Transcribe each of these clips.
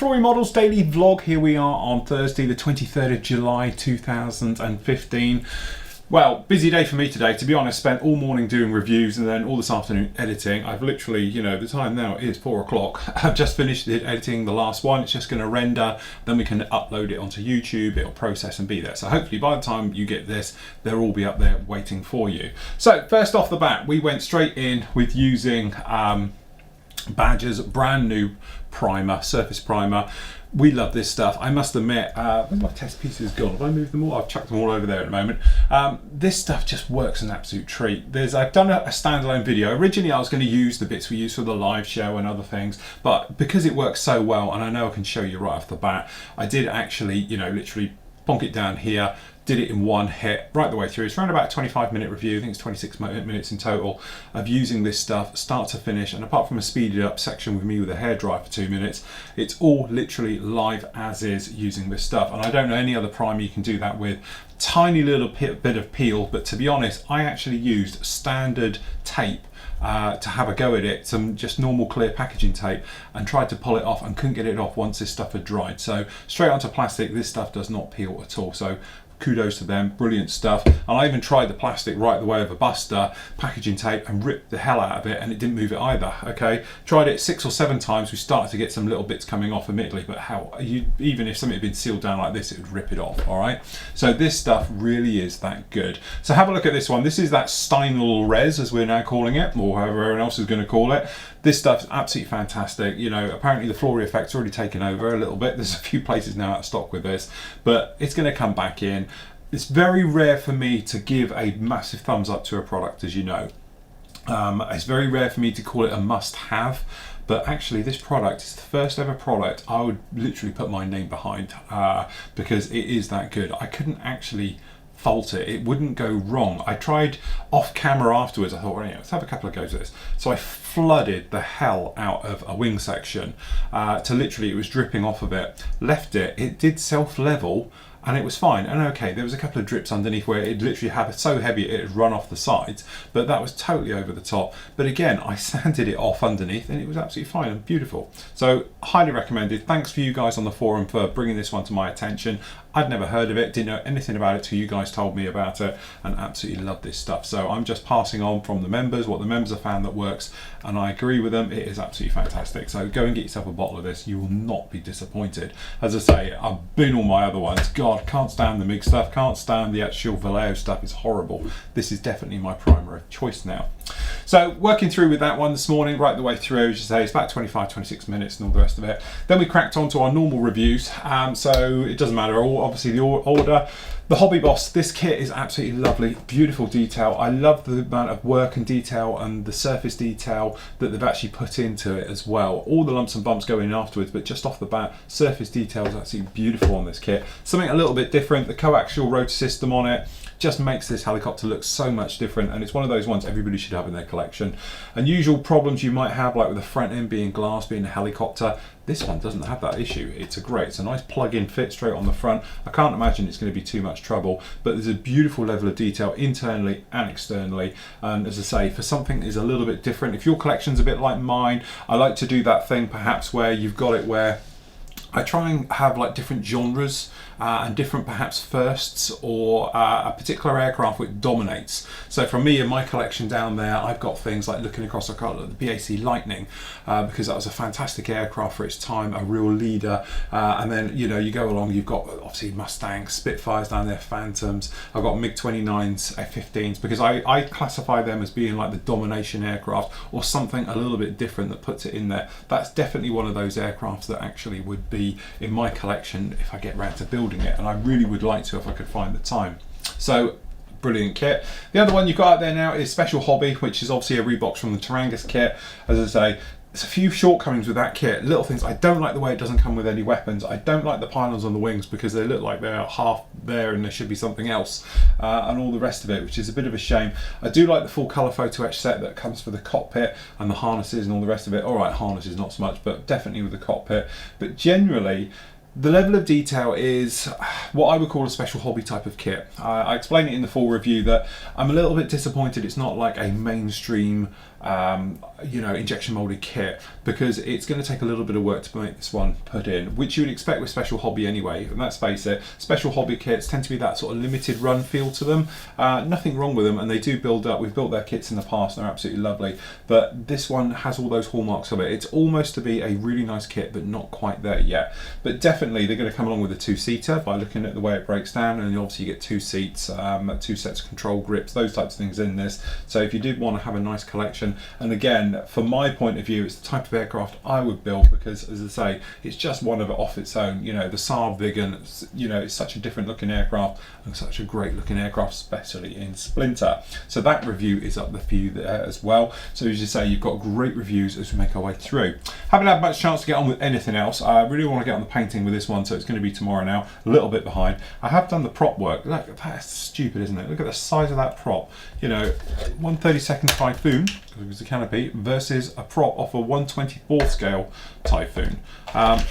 Flory Models Daily Vlog. Here we are on Thursday the 23rd of July 2015. Well, busy day for me today. To be honest, spent all morning doing reviews and then all this afternoon editing. I've literally, the time now is 4 o'clock. I've just finished editing the last one. It's just going to render, then we can upload it onto YouTube. It'll process and be there. So hopefully by the time you get this, they'll all be up there waiting for you. So first off the bat, we went straight in with using Badger's brand new primer, surface primer. We love this stuff. I must admit, where's my test pieces gone? Have I moved them all? I've chucked them all over there at the moment. This stuff just works an absolute treat. I've done a standalone video. Originally I was going to use the bits we use for the live show and other things, but because it works so well, and I know I can show you right off the bat, I did actually, literally bonk it down here, did it in one hit right the way through. It's around about a 25-minute review. I think it's 26 minutes in total of using this stuff start to finish, and apart from a speeded up section with me with a hairdryer for 2 minutes, it's all literally live as is using this stuff. And I don't know any other primer you can do that with. Tiny little bit of peel, but to be honest, I actually used standard tape to have a go at it, some just normal clear packaging tape, and tried to pull it off and couldn't get it off once this stuff had dried. So straight onto plastic, this stuff does not peel at all. So kudos to them, brilliant stuff. And I even tried the plastic right the way of a buster packaging tape and ripped the hell out of it, and it didn't move it either. Okay, tried it 6 or 7 times. We started to get some little bits coming off admittedly, but even if something had been sealed down like this, it would rip it off. All right, so this stuff really is that good. So have a look at this one. This is that Steinl Res, as we're now calling it, or however everyone else is going to call it. This stuff's absolutely fantastic. Apparently the Flory effect's already taken over a little bit. There's a few places now out of stock with this, but it's going to come back in. It's very rare for me to give a massive thumbs up to a product, as you know. It's very rare for me to call it a must-have, but actually this product is the first ever product I would literally put my name behind because it is that good. I couldn't actually fault it. It wouldn't go wrong. I tried off camera afterwards. I thought, well, let's have a couple of goes at this. So I flooded the hell out of a wing section to literally, it was dripping off of it. Left it. It did self-level, and it was fine. And okay, there was a couple of drips underneath where it literally had it so heavy it had run off the sides, but that was totally over the top. But again, I sanded it off underneath and it was absolutely fine and beautiful. So highly recommended. Thanks for you guys on the forum for bringing this one to my attention. I'd never heard of it, didn't know anything about it till you guys told me about it, and absolutely love this stuff. So I'm just passing on from the members what the members have found that works, and I agree with them. It is absolutely fantastic. So go and get yourself a bottle of this. You will not be disappointed. As I say, I've been all my other ones. God, can't stand the MIG stuff, can't stand the actual Vallejo stuff. It's horrible. This is definitely my primer of choice now. So working through with that one this morning, right the way through, as you say, it's about 25, 26 minutes and all the rest of it. Then we cracked on to our normal reviews. So it doesn't matter, obviously the order. The Hobby Boss, this kit is absolutely lovely, beautiful detail. I love the amount of work and detail and the surface detail that they've actually put into it as well. All the lumps and bumps go in afterwards, but just off the bat, surface detail is absolutely beautiful on this kit. Something a little bit different, the coaxial rotor system on it just makes this helicopter look so much different, and it's one of those ones everybody should have in their collection. Unusual problems you might have, like with the front end being glass, being a helicopter, this one doesn't have that issue. It's a nice plug-in fit straight on the front. I can't imagine it's going to be too much trouble, but there's a beautiful level of detail internally and externally. And as I say, for something that is a little bit different, if your collection's a bit like mine, I like to do that thing perhaps where you've got it where I try and have like different genres and different perhaps firsts, or a particular aircraft which dominates. So for me in my collection down there, I've got things like looking across the BAC Lightning because that was a fantastic aircraft for its time, a real leader. And then you go along, you've got obviously Mustangs, Spitfires down there, Phantoms. I've got MiG-29s, F-15s, because I classify them as being like the domination aircraft or something a little bit different that puts it in there. That's definitely one of those aircrafts that actually would be in my collection if I get round to building it, and I really would like to if I could find the time. So brilliant kit. The other one you've got out there now is Special Hobby, which is obviously a rebox from the Tarangas kit. As I say, there's a few shortcomings with that kit, little things. I don't like the way it doesn't come with any weapons. I don't like the pylons on the wings because they look like they're half there and there should be something else, and all the rest of it, which is a bit of a shame. I do like the full colour photo etch set that comes for the cockpit and the harnesses and all the rest of it. All right, harnesses not so much, but definitely with the cockpit. But generally, the level of detail is what I would call a Special Hobby type of kit. I explain it in the full review that I'm a little bit disappointed it's not like a mainstream you know, injection molded kit, because it's going to take a little bit of work to make this one put in, which you would expect with special hobby anyway. And let's face it, special hobby kits tend to be that sort of limited run feel to them. Nothing wrong with them, and they do build up. We've built their kits in the past, they're absolutely lovely, but this one has all those hallmarks of it. It's almost to be a really nice kit, but not quite there yet. But definitely they're going to come along with a two-seater by looking at the way it breaks down, and obviously you get two seats, two sets of control grips, those types of things in this. So if you did want to have a nice collection, and again, from my point of view, it's the type of aircraft I would build, because as I say, it's just one of it off its own. You know, the Saab Viggen, you know, it's such a different looking aircraft and such a great looking aircraft, especially in Splinter. So that review is up there for you there as well. So as you say, you've got great reviews as we make our way through. Haven't had much chance to get on with anything else. I really want to get on the painting with this one, so it's going to be tomorrow now, a little bit behind. I have done the prop work. Look, that's stupid, isn't it? Look at the size of that prop. You know, 1/32 Typhoon, because it was the canopy, versus a prop off a 1/24 scale Typhoon.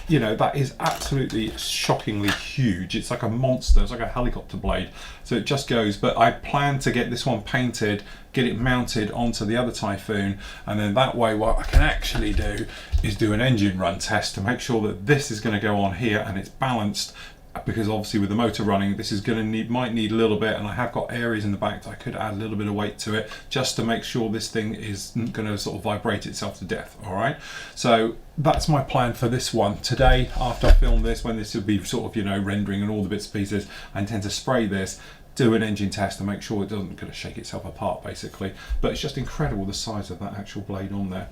You know, that is absolutely shockingly huge. It's like a monster, it's like a helicopter blade. So it just goes, but I plan to get this one painted, get it mounted onto the other Typhoon, and then that way what I can actually do is do an engine run test to make sure that this is going to go on here and it's balanced, because obviously with the motor running, this is going to might need a little bit, and I have got areas in the back that I could add a little bit of weight to it just to make sure this thing isn't going to sort of vibrate itself to death. All right, so that's my plan for this one. Today, after I film this, when this will be sort of, you know, rendering and all the bits and pieces, I intend to spray this, do an engine test to make sure it doesn't kind of shake itself apart basically. But it's just incredible the size of that actual blade on there.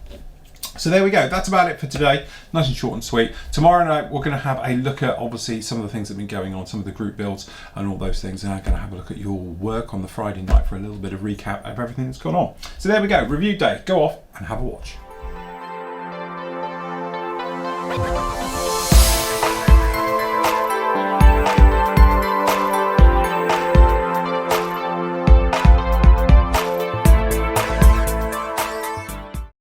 So there we go, that's about it for today. Nice and short and sweet. Tomorrow night we're going to have a look at obviously some of the things that have been going on, some of the group builds and all those things, and I'm going to have a look at your work on the Friday night for a little bit of recap of everything that's gone on. So there we go, review day. Go off and have a watch.